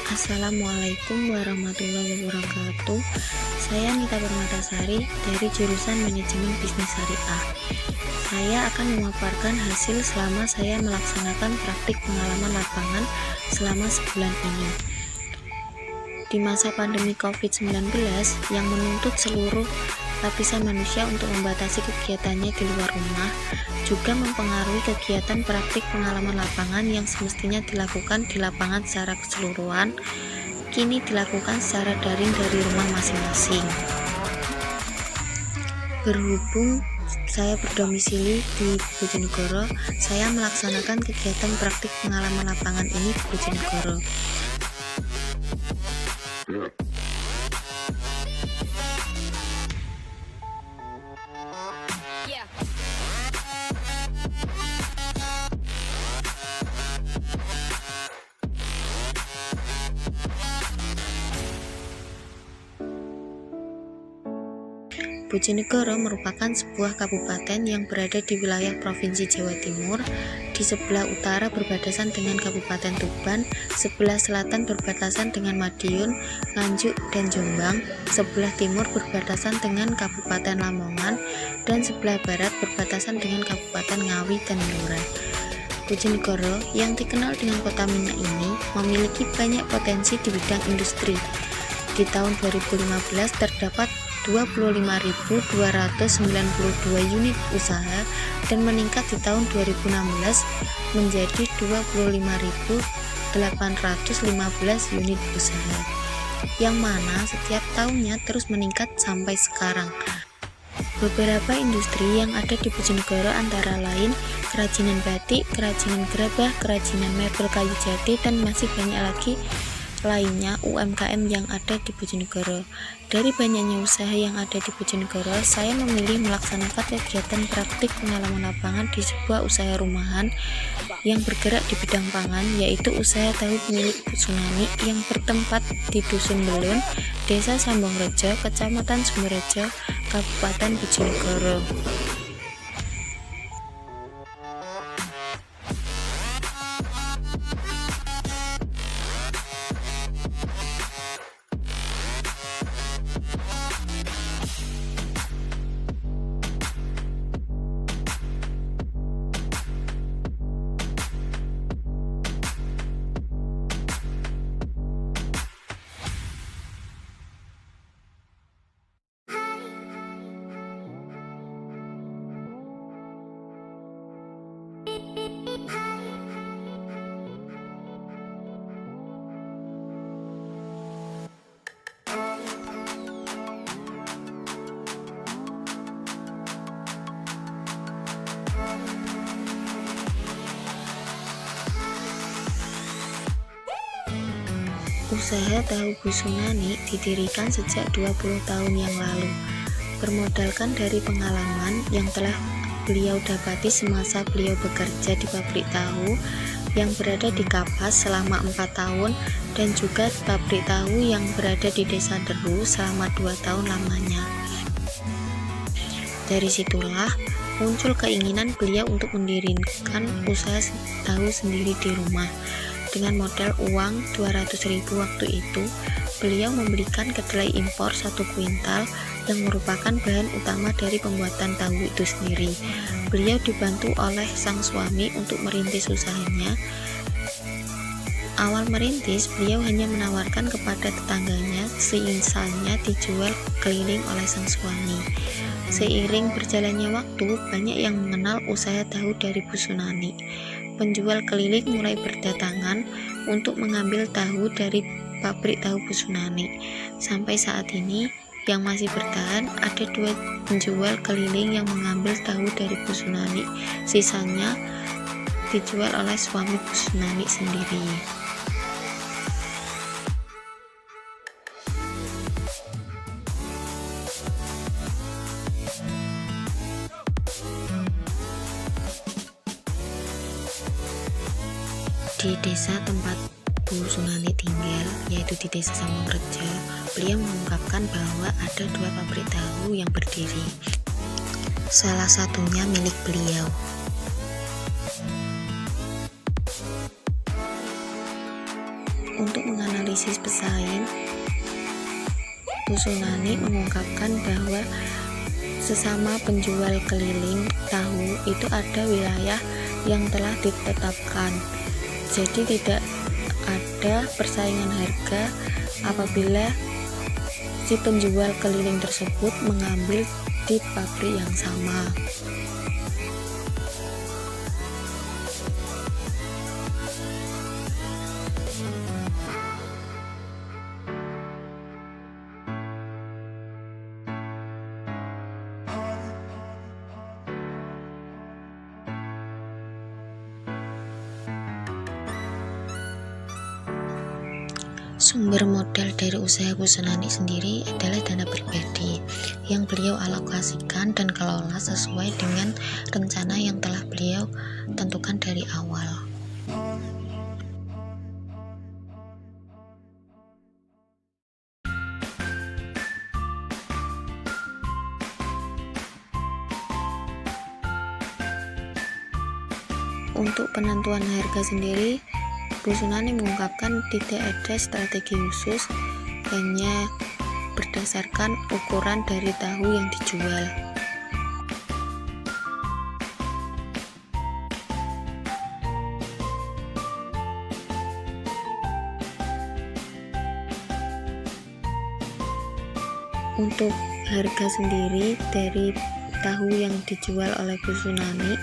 Assalamualaikum warahmatullahi wabarakatuh. Saya Nita Permatasari dari jurusan Manajemen Bisnis Syariah. Saya akan memaparkan hasil selama saya melaksanakan praktik pengalaman lapangan selama sebulan ini. Di masa pandemi COVID-19 yang menuntut seluruh lapisan manusia untuk membatasi kegiatannya di luar rumah, juga mempengaruhi kegiatan praktik pengalaman lapangan yang semestinya dilakukan di lapangan secara keseluruhan, kini dilakukan secara daring dari rumah masing-masing. Berhubung saya berdomisili di Bojonegoro, saya melaksanakan kegiatan praktik pengalaman lapangan ini di Bojonegoro. Bojonegoro merupakan sebuah kabupaten yang berada di wilayah Provinsi Jawa Timur. Di sebelah utara berbatasan dengan Kabupaten Tuban, sebelah selatan berbatasan dengan Madiun, Nganjuk, dan Jombang, sebelah timur berbatasan dengan Kabupaten Lamongan, dan sebelah barat berbatasan dengan Kabupaten Ngawi dan Blora. Bojonegoro yang dikenal dengan kota minyak ini memiliki banyak potensi di bidang industri. Di tahun 2015 terdapat 25.292 unit usaha dan meningkat di tahun 2016 menjadi 25.815 unit usaha, yang mana setiap tahunnya terus meningkat sampai sekarang. Beberapa industri yang ada di Bojonegoro antara lain kerajinan batik, kerajinan gerabah, kerajinan mebel kayu jati, dan masih banyak lagi lainnya UMKM yang ada di Bojonegoro. Dari banyaknya usaha yang ada di Bojonegoro, saya memilih melaksanakan kegiatan praktik pengalaman lapangan di sebuah usaha rumahan yang bergerak di bidang pangan, yaitu usaha tahu milik Tsunami yang bertempat di Dusun Belun, Desa Sambongrejo, Kecamatan Sumberrejo, Kabupaten Bojonegoro. Usaha tahu Tsunami didirikan sejak 20 tahun yang lalu, bermodalkan dari pengalaman yang telah beliau dapati semasa beliau bekerja di pabrik tahu yang berada di Kapas selama 4 tahun dan juga pabrik tahu yang berada di Desa Deru selama 2 tahun lamanya. Dari situlah muncul keinginan beliau untuk mendirikan usaha tahu sendiri di rumah. Dengan modal uang 200.000 waktu itu, beliau membelikan kedelai impor 1 kuintal yang merupakan bahan utama dari pembuatan tahu itu sendiri. Beliau dibantu oleh sang suami untuk merintis usahanya. Awal merintis, beliau hanya menawarkan kepada tetangganya, seinsanya dijual keliling oleh sang suami. Seiring berjalannya waktu, banyak yang mengenal usaha tahu dari Bu Sunani. Penjual keliling mulai berdatangan untuk mengambil tahu dari pabrik tahu Bu Sunani. Sampai saat ini yang masih bertahan ada 2 penjual keliling yang mengambil tahu dari Bu Sunani. Sisanya dijual oleh suami Bu Sunani sendiri. Di desa tempat Bu Sunani tinggal, yaitu di Desa Sambongrejo, beliau mengungkapkan bahwa ada 2 pabrik tahu yang berdiri. Salah satunya milik beliau. Untuk menganalisis pesaing, Bu Sunani mengungkapkan bahwa sesama penjual keliling tahu itu ada wilayah yang telah ditetapkan, jadi tidak ada persaingan harga apabila si penjual keliling tersebut mengambil di pabrik yang sama. Sumber modal dari usaha Bu Sunani sendiri adalah dana pribadi yang beliau alokasikan dan kelola sesuai dengan rencana yang telah beliau tentukan dari awal. Untuk penentuan harga sendiri, Bu Sunani mengungkapkan tidak ada strategi khusus, hanya berdasarkan ukuran dari tahu yang dijual. Untuk harga sendiri dari tahu yang dijual oleh Bu Sunani,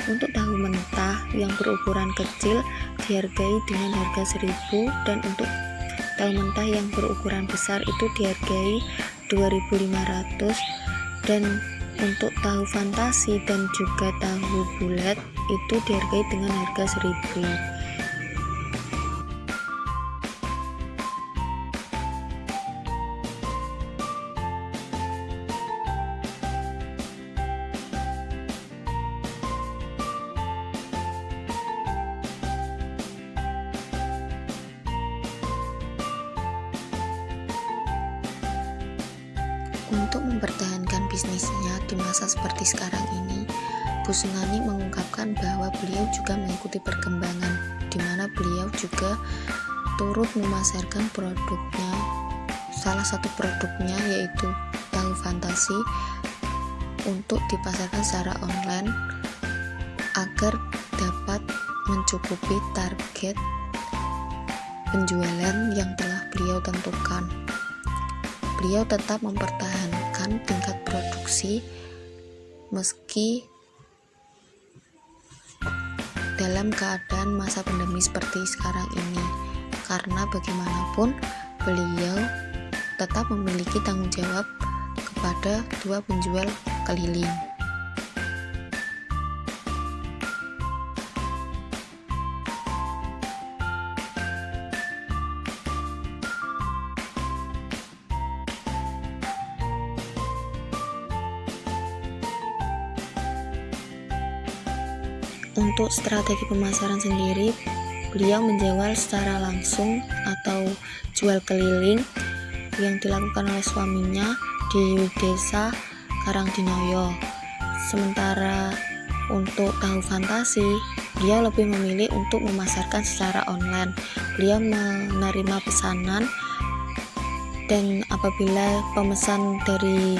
untuk tahu mentah yang berukuran kecil dihargai dengan harga 1.000, dan untuk tahu mentah yang berukuran besar itu dihargai 2.500, dan untuk tahu fantasi dan juga tahu bulat itu dihargai dengan harga 1.000. Untuk mempertahankan bisnisnya di masa seperti sekarang ini, Bu Sunani mengungkapkan bahwa beliau juga mengikuti perkembangan, di mana beliau juga turut memasarkan produknya. Salah satu produknya yaitu tahu fantasi untuk dipasarkan secara online agar dapat mencukupi target penjualan yang telah beliau tentukan. Beliau tetap mempertahankan tingkat produksi meski dalam keadaan masa pandemi seperti sekarang ini, karena bagaimanapun beliau tetap memiliki tanggung jawab kepada dua penjual keliling. Untuk strategi pemasaran sendiri, beliau menjual secara langsung atau jual keliling yang dilakukan oleh suaminya di desa Karangdinoyo. Sementara untuk tahu fantasi, beliau lebih memilih untuk memasarkan secara online. Beliau menerima pesanan, dan apabila pemesan dari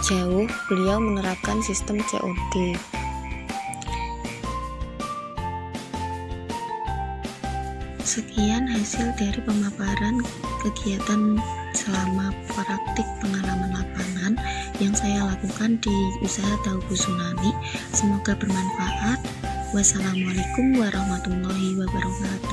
jauh, beliau menerapkan sistem COD. Sekian hasil dari pemaparan kegiatan selama praktik pengalaman lapangan yang saya lakukan di usaha tahu Bu Sunani. Semoga bermanfaat. Wassalamualaikum warahmatullahi wabarakatuh.